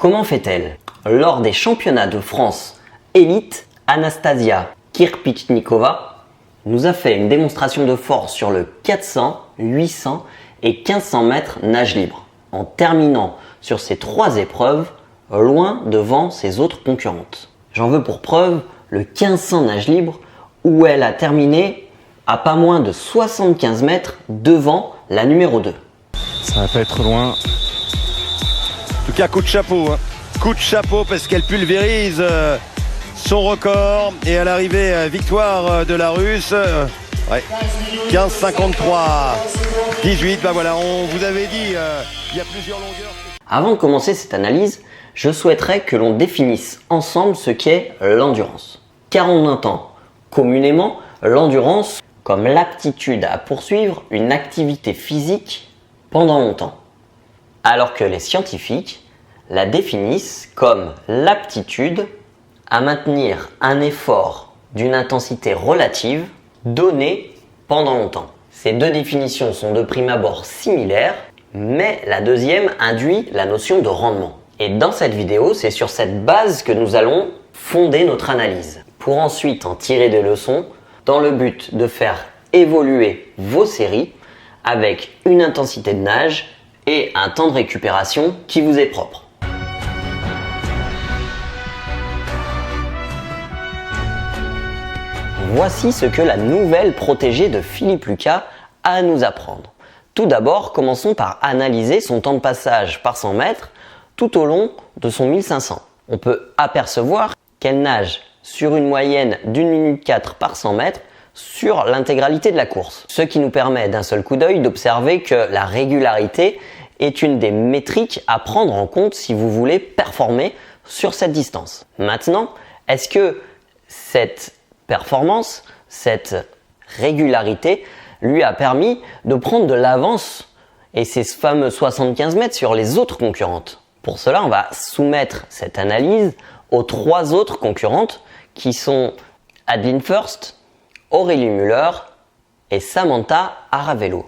Comment fait-elle? Lors des championnats de France élite, Anastasia Kirpichnikova nous a fait une démonstration de force sur le 400, 800 et 1500 mètres nage libre, en terminant sur ces 3 épreuves loin devant ses autres concurrentes. J'en veux pour preuve le 1500 nage libre où elle a terminé à pas moins de 75 mètres devant la numéro 2. Ça va pas être loin. En tout cas, coup de chapeau. Coup de chapeau parce qu'elle pulvérise son record. Et à l'arrivée, victoire de la Russe. 15,53. 18, bah voilà, on vous avait dit, il y a plusieurs longueurs. Avant de commencer cette analyse, je souhaiterais que l'on définisse ensemble ce qu'est l'endurance. Car on entend communément l'endurance comme l'aptitude à poursuivre une activité physique pendant longtemps. Alors que les scientifiques la définissent comme l'aptitude à maintenir un effort d'une intensité relative donnée pendant longtemps. Ces deux définitions sont de prime abord similaires, mais la deuxième induit la notion de rendement. Et dans cette vidéo, c'est sur cette base que nous allons fonder notre analyse, pour ensuite en tirer des leçons dans le but de faire évoluer vos séries avec une intensité de nage et un temps de récupération qui vous est propre. Voici ce que la nouvelle protégée de Philippe Lucas a à nous apprendre. Tout d'abord, commençons par analyser son temps de passage par 100 mètres tout au long de son 1500. On peut apercevoir qu'elle nage sur une moyenne d'1 minute 4 par 100 mètres sur l'intégralité de la course. Ce qui nous permet d'un seul coup d'œil d'observer que la régularité est une des métriques à prendre en compte si vous voulez performer sur cette distance. Maintenant, est-ce que cette performance, cette régularité lui a permis de prendre de l'avance et ces fameux 75 mètres sur les autres concurrentes? Pour cela, on va soumettre cette analyse aux 3 autres concurrentes qui sont Adeline Furst, Aurélie Müller et Samantha Aravello.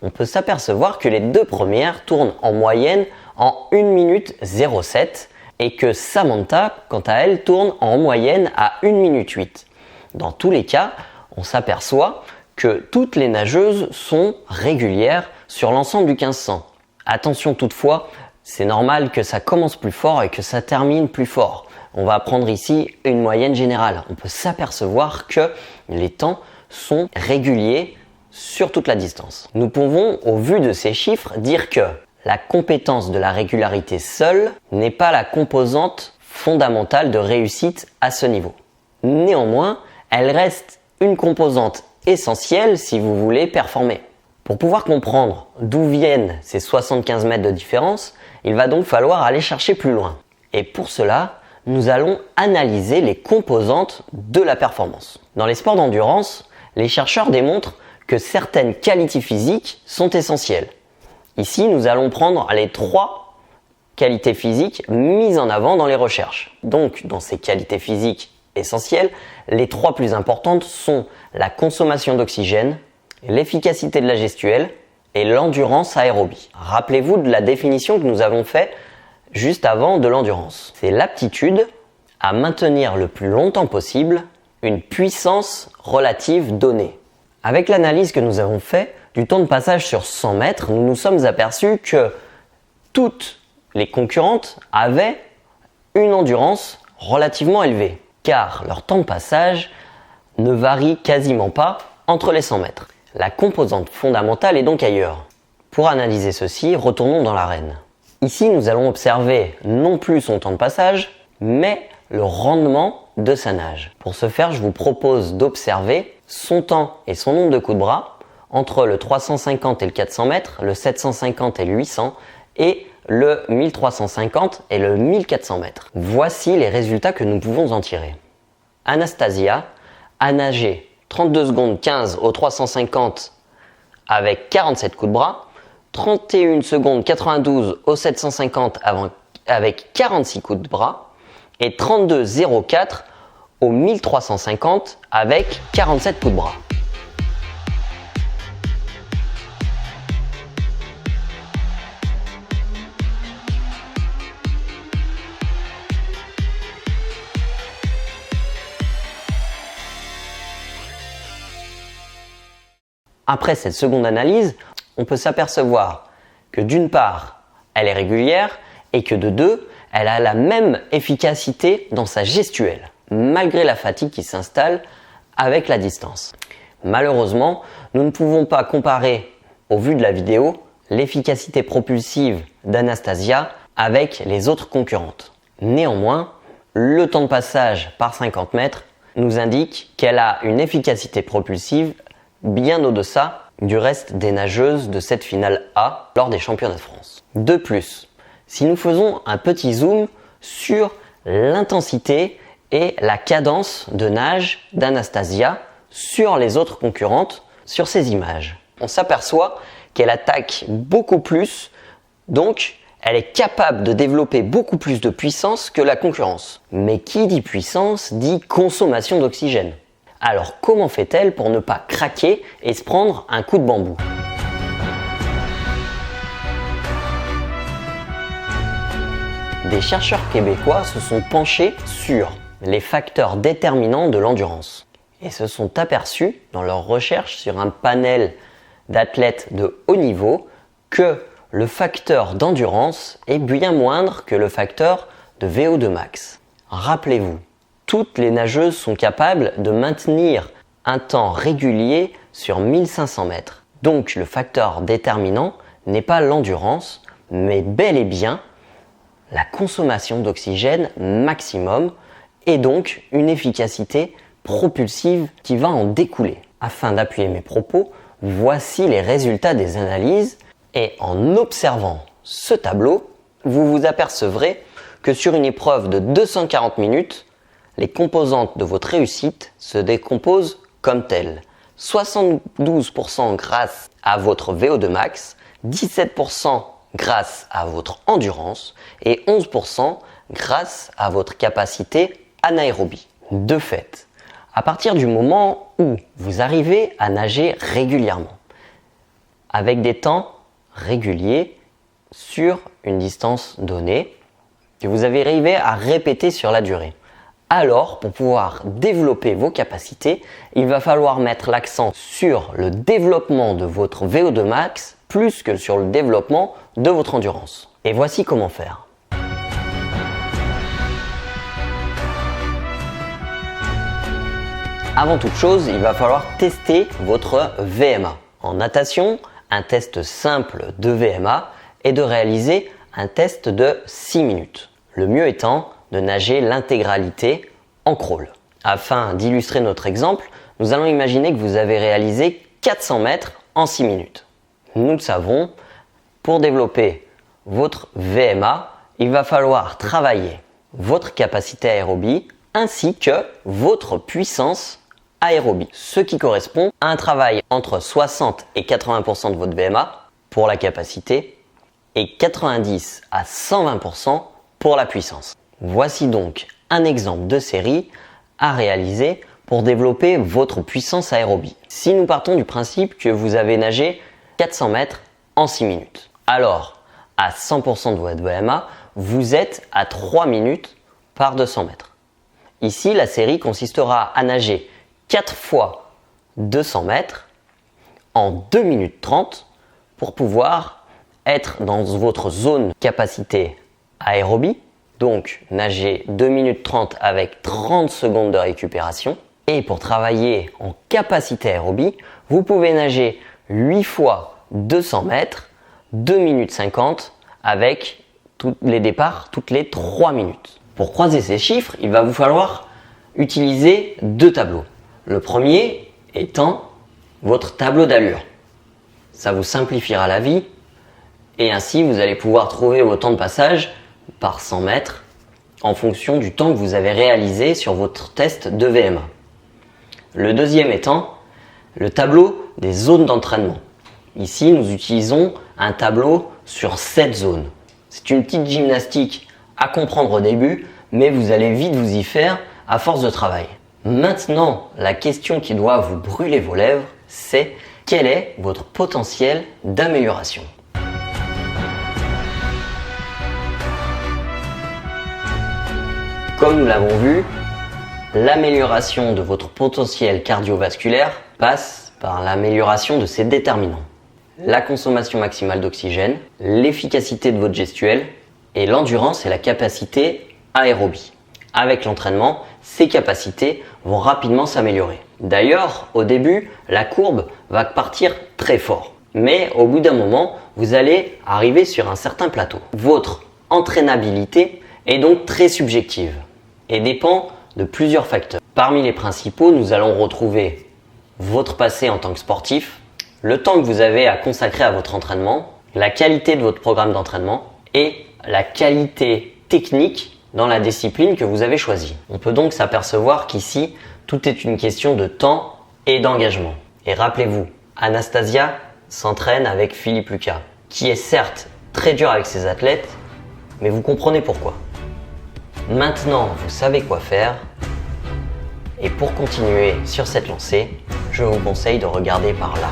On peut s'apercevoir que les 2 premières tournent en moyenne en 1 minute 07 et que Samantha, quant à elle, tourne en moyenne à 1 minute 8. Dans tous les cas, on s'aperçoit que toutes les nageuses sont régulières sur l'ensemble du 1500. Attention toutefois, c'est normal que ça commence plus fort et que ça termine plus fort. On va prendre ici une moyenne générale. On peut s'apercevoir que les temps sont réguliers sur toute la distance. Nous pouvons, au vu de ces chiffres, dire que la compétence de la régularité seule n'est pas la composante fondamentale de réussite à ce niveau. Néanmoins, elle reste une composante essentielle si vous voulez performer. Pour pouvoir comprendre d'où viennent ces 75 mètres de différence, il va donc falloir aller chercher plus loin. Et pour cela, nous allons analyser les composantes de la performance. Dans les sports d'endurance, les chercheurs démontrent que certaines qualités physiques sont essentielles. Ici, nous allons prendre les 3 qualités physiques mises en avant dans les recherches. Donc, dans ces qualités physiques essentielles, les 3 plus importantes sont la consommation d'oxygène, l'efficacité de la gestuelle et l'endurance aérobie. Rappelez-vous de la définition que nous avons faite juste avant de l'endurance. C'est l'aptitude à maintenir le plus longtemps possible une puissance relative donnée. Avec l'analyse que nous avons faite du temps de passage sur 100 mètres, nous nous sommes aperçus que toutes les concurrentes avaient une endurance relativement élevée, car leur temps de passage ne varie quasiment pas entre les 100 mètres. La composante fondamentale est donc ailleurs. Pour analyser ceci, retournons dans l'arène. Ici, nous allons observer non plus son temps de passage, mais le rendement de sa nage. Pour ce faire, je vous propose d'observer son temps et son nombre de coups de bras entre le 350 et le 400 mètres, le 750 et le 800 et le 1350 et le 1400 mètres. Voici les résultats que nous pouvons en tirer. Anastasia a nagé 32 secondes 15 au 350 avec 47 coups de bras, 31 secondes 92 au 750 avec 46 coups de bras et 32,04 au 1350 avec 47 coups de bras. Après cette seconde analyse, on peut s'apercevoir que d'une part, elle est régulière et que de deux, elle a la même efficacité dans sa gestuelle, malgré la fatigue qui s'installe avec la distance. Malheureusement, nous ne pouvons pas comparer, au vu de la vidéo, l'efficacité propulsive d'Anastasia avec les autres concurrentes. Néanmoins, le temps de passage par 50 mètres nous indique qu'elle a une efficacité propulsive bien au-deçà du reste des nageuses de cette finale A lors des championnats de France. De plus, si nous faisons un petit zoom sur l'intensité et la cadence de nage d'Anastasia sur les autres concurrentes sur ces images, on s'aperçoit qu'elle attaque beaucoup plus, donc elle est capable de développer beaucoup plus de puissance que la concurrence. Mais qui dit puissance dit consommation d'oxygène. Alors comment fait-elle pour ne pas craquer et se prendre un coup de bambou? Des chercheurs québécois se sont penchés sur les facteurs déterminants de l'endurance et se sont aperçus dans leurs recherches sur un panel d'athlètes de haut niveau que le facteur d'endurance est bien moindre que le facteur de VO2 max. Rappelez-vous, toutes les nageuses sont capables de maintenir un temps régulier sur 1500 mètres. Donc le facteur déterminant n'est pas l'endurance, mais bel et bien la consommation d'oxygène maximum et donc une efficacité propulsive qui va en découler. Afin d'appuyer mes propos, voici les résultats des analyses et en observant ce tableau, vous vous apercevrez que sur une épreuve de 240 minutes, les composantes de votre réussite se décomposent comme telles. 72% grâce à votre VO2 max, 17% grâce à votre endurance et 11% grâce à votre capacité anaérobie. De fait, à partir du moment où vous arrivez à nager régulièrement, avec des temps réguliers sur une distance donnée, que vous avez arrivé à répéter sur la durée, alors pour pouvoir développer vos capacités, il va falloir mettre l'accent sur le développement de votre VO2 max plus que sur le développement de votre endurance. Et voici comment faire. Avant toute chose, il va falloir tester votre VMA. En natation, un test simple de VMA est de réaliser un test de 6 minutes. Le mieux étant de nager l'intégralité en crawl. Afin d'illustrer notre exemple, nous allons imaginer que vous avez réalisé 400 mètres en 6 minutes. Nous le savons, pour développer votre VMA, il va falloir travailler votre capacité aérobie ainsi que votre puissance aérobie, ce qui correspond à un travail entre 60 et 80% de votre VMA pour la capacité et 90 à 120% pour la puissance. Voici donc un exemple de série à réaliser pour développer votre puissance aérobie. Si nous partons du principe que vous avez nagé 400 mètres en 6 minutes, alors à 100% de votre VMA, vous êtes à 3 minutes par 200 mètres. Ici, la série consistera à nager 4 fois 200 mètres en 2 minutes 30 pour pouvoir être dans votre zone capacité aérobie, donc nager 2 minutes 30 avec 30 secondes de récupération. Et pour travailler en capacité aérobie, vous pouvez nager 8 fois 200 mètres, 2 minutes 50 avec tous les départs toutes les 3 minutes. Pour croiser ces chiffres, il va vous falloir utiliser 2 tableaux. Le premier étant votre tableau d'allure. Ça vous simplifiera la vie et ainsi vous allez pouvoir trouver vos temps de passage par 100 mètres en fonction du temps que vous avez réalisé sur votre test de VMA. Le deuxième étant le tableau des zones d'entraînement. Ici, nous utilisons un tableau sur 7 zones. C'est une petite gymnastique à comprendre au début, mais vous allez vite vous y faire à force de travail. Maintenant, la question qui doit vous brûler vos lèvres, c'est quel est votre potentiel d'amélioration ? Comme nous l'avons vu, l'amélioration de votre potentiel cardiovasculaire passe par l'amélioration de ces déterminants. La consommation maximale d'oxygène, l'efficacité de votre gestuelle et l'endurance et la capacité aérobie. Avec l'entraînement, ces capacités vont rapidement s'améliorer. D'ailleurs, au début, la courbe va partir très fort. Mais au bout d'un moment, vous allez arriver sur un certain plateau. Votre entraînabilité est donc très subjective et dépend de plusieurs facteurs. Parmi les principaux, nous allons retrouver votre passé en tant que sportif, le temps que vous avez à consacrer à votre entraînement, la qualité de votre programme d'entraînement et la qualité technique dans la discipline que vous avez choisie. On peut donc s'apercevoir qu'ici, tout est une question de temps et d'engagement. Et rappelez-vous, Anastasia s'entraîne avec Philippe Lucas, qui est certes très dur avec ses athlètes, mais vous comprenez pourquoi. Maintenant, vous savez quoi faire. Et pour continuer sur cette lancée, je vous conseille de regarder par là.